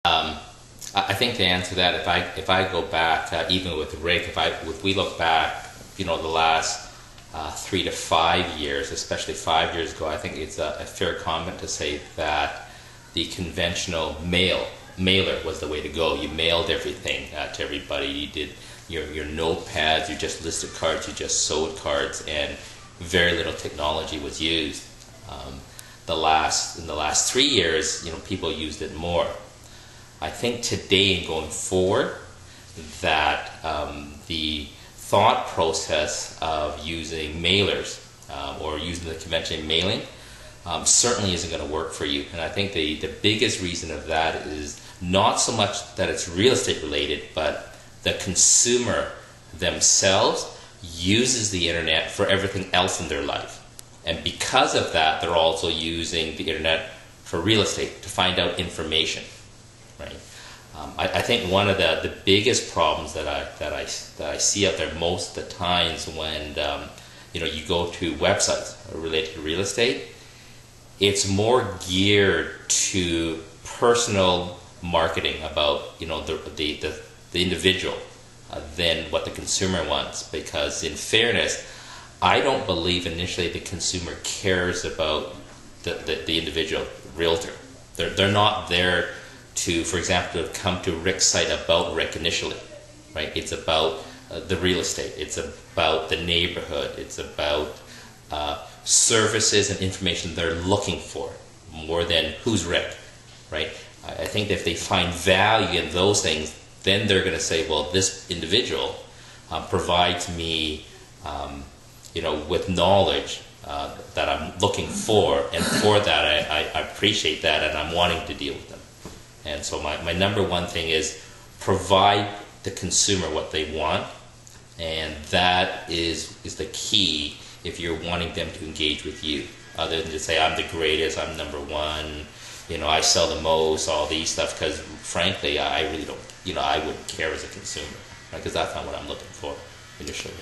I think to answer that, if I go back, even with Rick, if we look back, the last 3 to 5 years, especially 5 years ago, I think it's a fair comment to say that the conventional mailer was the way to go. You mailed everything to everybody. You did your notepads, you just listed cards, you just sold cards, and very little technology was used. In the last 3 years, people used it more. I think today and going forward, that the thought process of using mailers or using the conventional mailing certainly isn't going to work for you. And I think the biggest reason of that is not so much that it's real estate related, but the consumer themselves uses the internet for everything else in their life. And because of that, they're also using the internet for real estate to find out information. Right? I think one of the biggest problems that I see out there most of the times when you go to websites related to real estate, it's more geared to personal marketing about the individual than what the consumer wants. Because in fairness, I don't believe initially the consumer cares about the individual realtor. They're not there to, for example, to come to Rick's site about Rick initially, right? It's about the real estate. It's about the neighborhood. It's about services and information they're looking for more than who's Rick, right? I think that if they find value in those things, then they're going to say, well, this individual provides me, with knowledge that I'm looking for, and for that I appreciate that, and I'm wanting to deal with them. And so my number one thing is provide the consumer what they want, and that is the key if you're wanting them to engage with you. Other than to say, I'm the greatest, I'm number one, I sell the most, all these stuff, because frankly, I really don't, I wouldn't care as a consumer, right? Because that's not what I'm looking for initially.